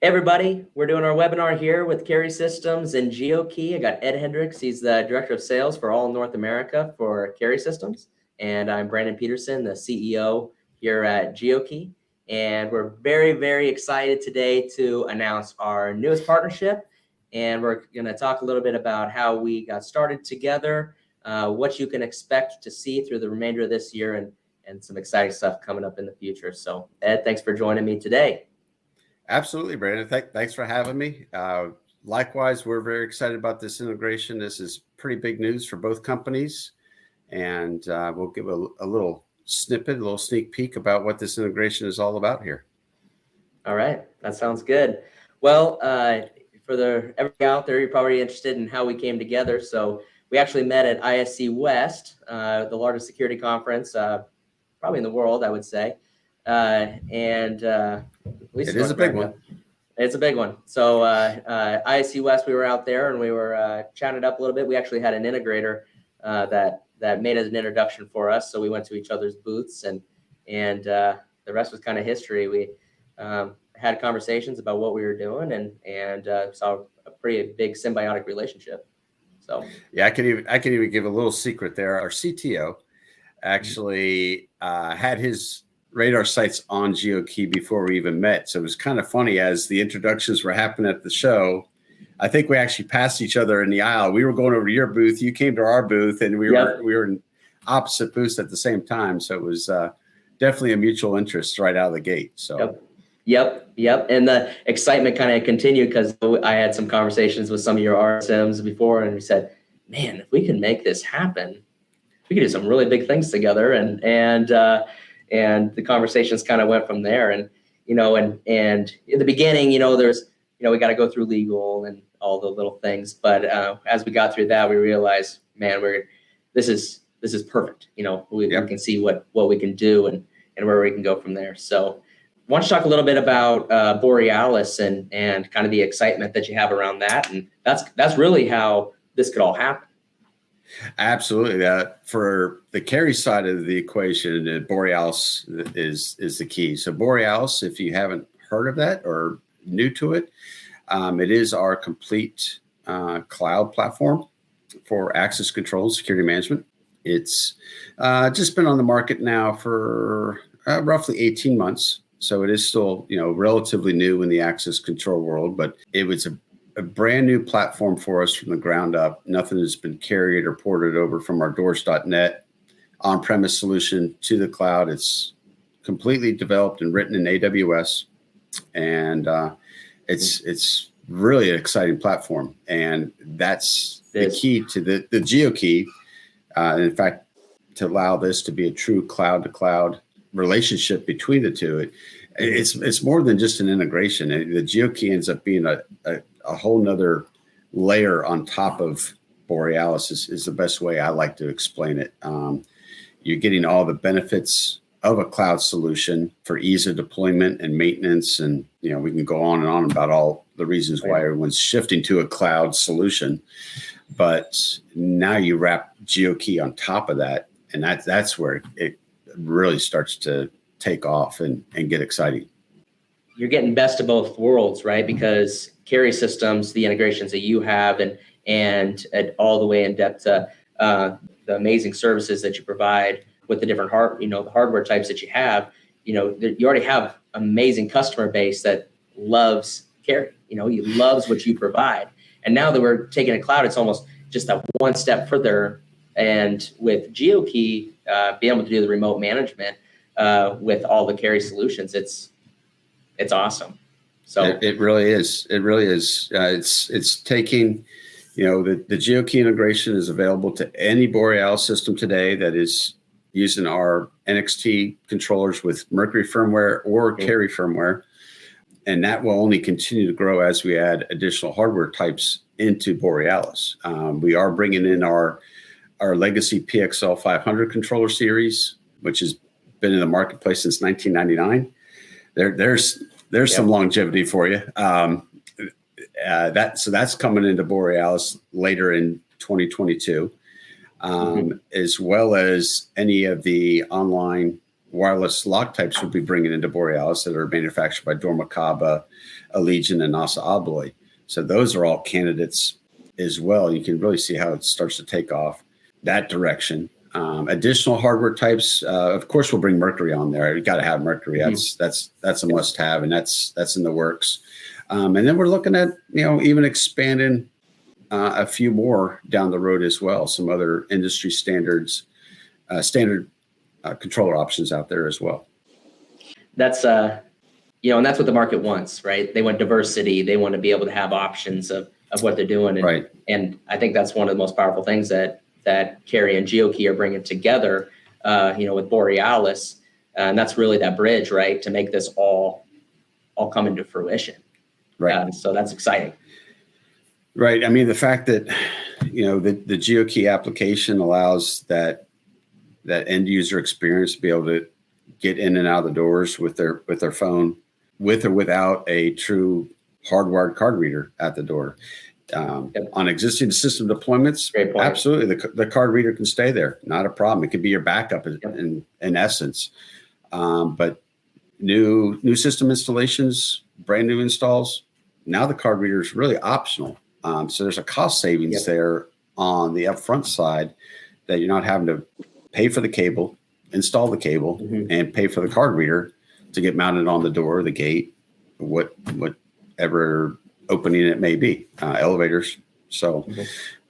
Everybody, we're doing our webinar here with Keri Systems and Geokey. I got Ed Hendricks. He's the Director of Sales for all North America for Keri Systems. And I'm Brandon Peterson, the CEO here at Geokey. And we're very, very excited today to announce our newest partnership. And we're going to talk a little bit about how we got started together, what you can expect to see through the remainder of this year, and some exciting stuff coming up in the future. So Ed, thanks for joining me today. Absolutely, Brandon. Thanks for having me. Likewise, we're very excited about this integration. This is pretty big news for both companies. And we'll give a little snippet, a little sneak peek about what this integration is all about here. All right, that sounds good. Well, for everybody out there, you're probably interested in how we came together. So we actually met at ISC West, the largest security conference, probably in the world, I would say. It is a big one. It's a big one. So ISC West, we were out there and we were chatting it up a little bit. We actually had an integrator that made an introduction for us. So we went to each other's booths and the rest was kind of history. We had conversations about what we were doing and saw a pretty big symbiotic relationship. So yeah, I can even give a little secret there. Our CTO actually had his radar sites on Geokey before we even met. So it was kind of funny as the introductions were happening at the show. I think we actually passed each other in the aisle. We were going over to your booth, you came to our booth, and we were in opposite booths at the same time. So it was definitely a mutual interest right out of the gate. So Yep. And the excitement kind of continued because I had some conversations with some of your RSMs before, and we said, man, if we can make this happen, we could do some really big things together. And the conversations kind of went from there. And in the beginning, there's, we got to go through legal and all the little things. But as we got through that, we realized, man, this is perfect. We can see what we can do and where we can go from there. So I want to talk a little bit about Borealis and kind of the excitement that you have around that. And that's really how this could all happen. Absolutely. For the Keri side of the equation, Borealis is the key. So Borealis, if you haven't heard of that or new to it, it is our complete cloud platform for access control and security management. It's just been on the market now for roughly 18 months. So it is still, relatively new in the access control world, but it was a brand new platform for us from the ground up. Nothing has been carried or ported over from our doors.net on-premise solution to the cloud. It's completely developed and written in AWS. And it's really an exciting platform. And that's the key to the Geokey. In fact, to allow this to be a true cloud-to-cloud relationship between the two, it's more than just an integration. The Geokey ends up being a whole nother layer on top of Borealis is the best way I like to explain it. You're getting all the benefits of a cloud solution for ease of deployment and maintenance. And, we can go on and on about all the reasons why everyone's shifting to a cloud solution. But now you wrap Geokey on top of that. And that's where it really starts to take off and get exciting. You're getting best of both worlds, right? Because Keri Systems, the integrations that you have and all the way in depth to the amazing services that you provide with the different the hardware types that you have, you already have amazing customer base that loves Keri, he loves what you provide. And now that we're taking a cloud, it's almost just that one step further. And with Geokey, being able to do the remote management with all the Keri solutions, it's awesome. So it really is. It really is. It's taking, the Geokey integration is available to any Borealis system today that is using our NXT controllers with Mercury firmware or Keri firmware. And that will only continue to grow as we add additional hardware types into Borealis. We are bringing in our legacy PXL 500 controller series, which has been in the marketplace since 1999. There's some longevity for you. So that's coming into Borealis later in 2022, as well as any of the online wireless lock types we'll be bringing into Borealis that are manufactured by Dormakaba, Allegiant, and Assa Abloy. So those are all candidates as well. You can really see how it starts to take off that direction. Additional hardware types, of course, we'll bring Mercury on there. You got to have Mercury. That's a must-have, and that's in the works. And then we're looking at even expanding a few more down the road as well. Some other industry standard controller options out there as well. That's and that's what the market wants, right? They want diversity. They want to be able to have options of what they're doing. And, right. And I think that's one of the most powerful things that Keri and Geokey are bringing together, with Borealis. And that's really that bridge, right? To make this all come into fruition. Right. So that's exciting. Right. I mean, the fact that, the Geokey application allows that end user experience to be able to get in and out of the doors with their phone, with or without a true hardwired card reader at the door. On existing system deployments, absolutely, the card reader can stay there. Not a problem. It could be your backup in essence. But new system installations, brand new installs, now the card reader is really optional. So there's a cost savings there on the upfront side that you're not having to pay for the cable, install the cable, and pay for the card reader to get mounted on the door, the gate, whatever opening it may be, elevators. So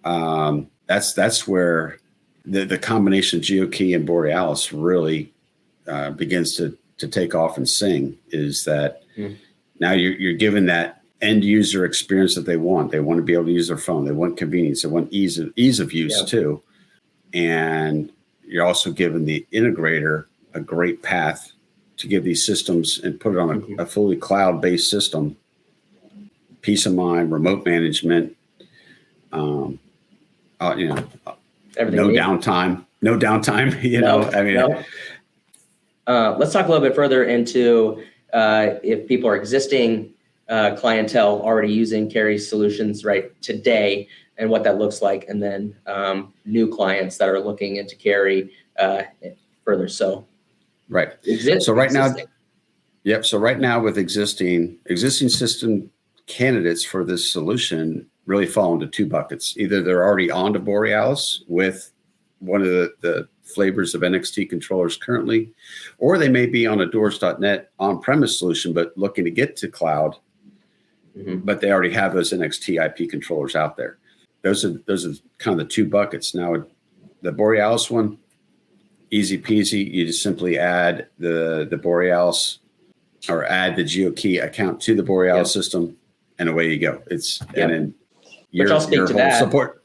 that's where the combination of Geokey and Borealis really begins to take off and sing. Is that now you're given that end user experience that they want. They want to be able to use their phone. They want convenience. They want ease of use too. And you're also giving the integrator a great path to give these systems and put it on a fully cloud-based system. Peace of mind, remote management, everything. No downtime. Let's talk a little bit further into if people are existing clientele already using Keri solutions right today and what that looks like, and then new clients that are looking into Keri further. So, right. So right now with existing system candidates for this solution really fall into two buckets. Either they're already onto Borealis with one of the flavors of NXT controllers currently, or they may be on a Doors.net on-premise solution, but looking to get to cloud, but they already have those NXT IP controllers out there. Those are kind of the two buckets. Now, the Borealis one, easy peasy. You just simply add the Borealis or add the Geokey account to the Borealis system, and away you go. And then your whole support.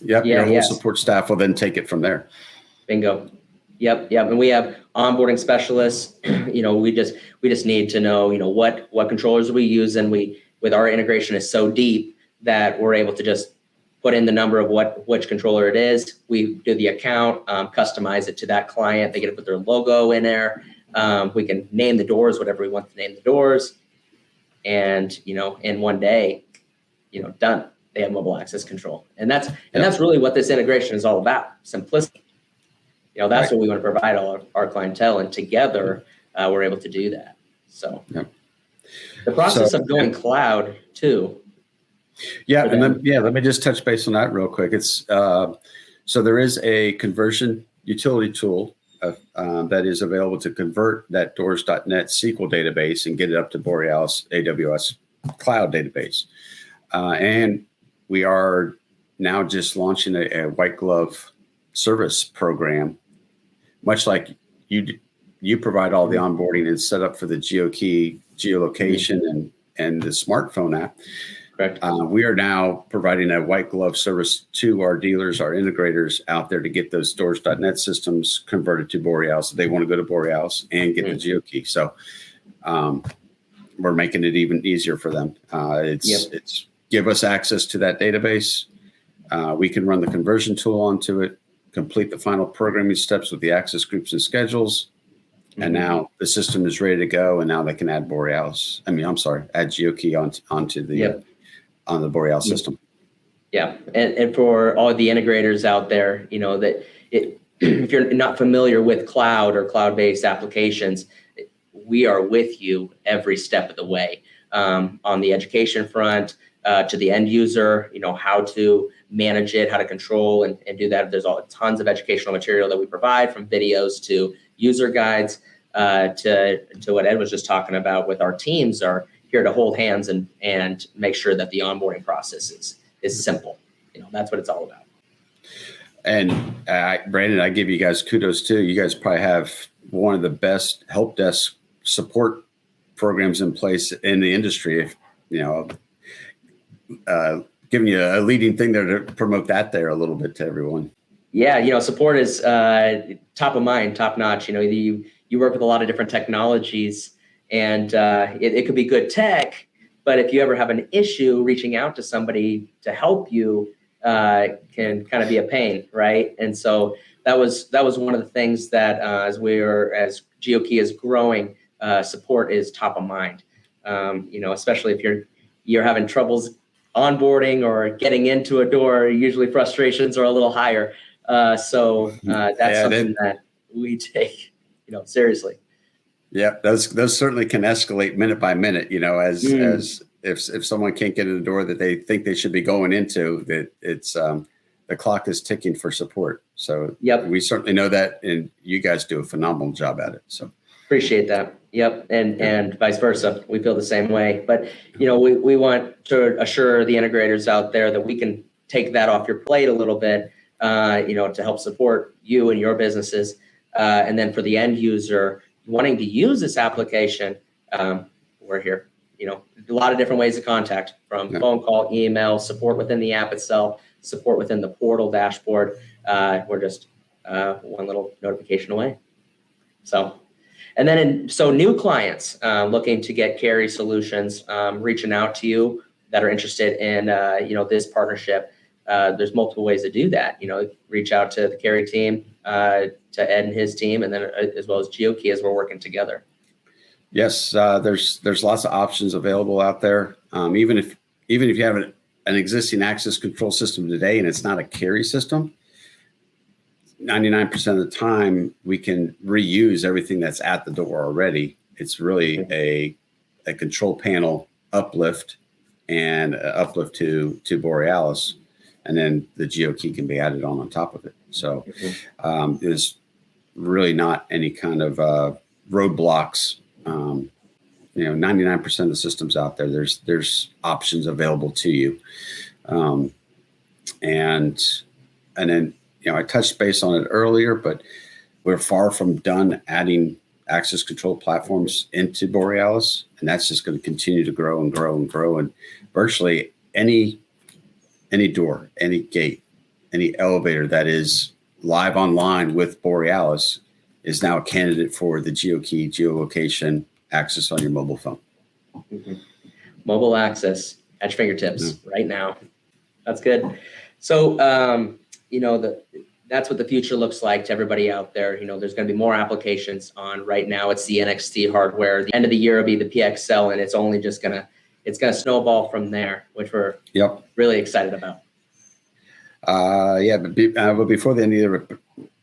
Your whole support staff will then take it from there. Bingo. Yep. And we have onboarding specialists. We just need to know, what controllers we use, and with our integration is so deep that we're able to just put in the number of which controller it is. We do the account, customize it to that client. They get to put their logo in there. We can name the doors whatever we want to name the doors, and in one day, done. They have mobile access control, and that's really what this integration is all about. Simplicity. That's what we want to provide all our clientele, and together we're able to do that. So the process of going cloud too. Let me just touch base on that real quick. It's so there is a conversion utility tool that is available to convert that Doors.net SQL database and get it up to Borealis AWS cloud database. And we are now just launching a white glove service program, much like you provide all the onboarding and setup for the Geokey geolocation and the smartphone app. Correct. We are now providing a white glove service to our dealers, our integrators out there to get those Doors.net systems converted to Borealis. They want to go to Borealis and get the Geokey. So we're making it even easier for them. It's give us access to that database. We can run the conversion tool onto it, complete the final programming steps with the access groups and schedules. And now the system is ready to go. And now they can add Borealis. Add Geokey onto the on the Borealis system. Yeah. And for all the integrators out there, that if you're not familiar with cloud or cloud-based applications, we are with you every step of the way, on the education front, to the end user, how to manage it, how to control and do that. There's tons of educational material that we provide, from videos to user guides, to what Ed was just talking about with our teams are here to hold hands and make sure that the onboarding process is simple. That's what it's all about. And Brandon, I give you guys kudos too. You guys probably have one of the best help desk support programs in place in the industry. Giving you a leading thing there to promote that there a little bit to everyone. Yeah, support is top of mind, top notch. You work with a lot of different technologies, and it could be good tech, but if you ever have an issue, reaching out to somebody to help you can kind of be a pain, right? And so that was one of the things that as Geokey is growing, support is top of mind. Especially if you're having troubles onboarding or getting into a door, usually frustrations are a little higher. So that's something that we take, seriously. Yeah, those certainly can escalate minute by minute, as if someone can't get in the door that they think they should be going into, that it's the clock is ticking for support. So we certainly know that, and you guys do a phenomenal job at it. So appreciate that. Yep. And vice versa. We feel the same way. But, we want to assure the integrators out there that we can take that off your plate a little bit, to help support you and your businesses. And then for the end user wanting to use this application, we're here. A lot of different ways of contact, from phone call, email, support within the app itself, support within the portal dashboard. We're just one little notification away. So. And then, new clients looking to get Keri solutions, reaching out to you that are interested in, this partnership. There's multiple ways to do that. Reach out to the Keri team, to Ed and his team, and then as well as Geokey as we're working together. Yes, there's lots of options available out there. Even if you have an existing access control system today and it's not a Keri system, 99% of the time we can reuse everything that's at the door already. It's really a control panel uplift and uplift to Borealis, and then the Geokey can be added on top of it. So there's really not any kind of roadblocks. 99% of the systems out there, there's options available to you, and then. I touched base on it earlier, but we're far from done adding access control platforms into Borealis, and that's just going to continue to grow and grow and grow. And virtually any door, any gate, any elevator that is live online with Borealis is now a candidate for the Geokey geolocation access on your mobile phone. Mobile access at your fingertips right now. That's good. So, that's what the future looks like to everybody out there. There's going to be more applications on. Right now, it's the NXT hardware. The end of the year will be the PXL, and it's only just it's gonna snowball from there, which we're really excited about. But before the end of the year,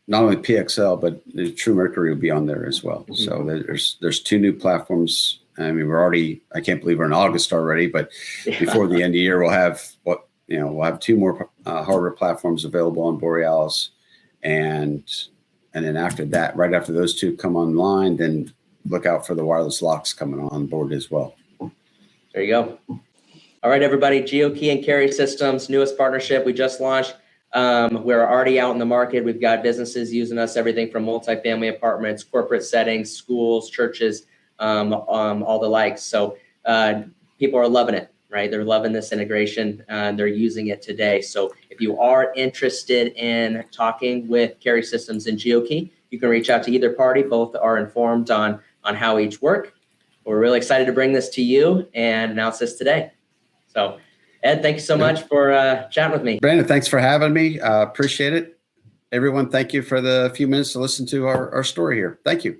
not only PXL but the True Mercury will be on there as well. So there's two new platforms. I mean, I can't believe we're in August already, but before the end of the year, we'll have two more hardware platforms available on Borealis, and then after that, right after those two come online, then look out for the wireless locks coming on board as well. There you go. All right, everybody. Geokey and Keri Systems, newest partnership we just launched. We're already out in the market. We've got businesses using us, everything from multifamily apartments, corporate settings, schools, churches, all the likes. So people are loving it. Right, they're loving this integration and they're using it today. So if you are interested in talking with Keri Systems and Geokey, you can reach out to either party. Both are informed on how each work. We're really excited to bring this to you and announce this today. So Ed, thank you so much for chatting with me. Brandon, thanks for having me. Appreciate it. Everyone, thank you for the few minutes to listen to our story here. Thank you.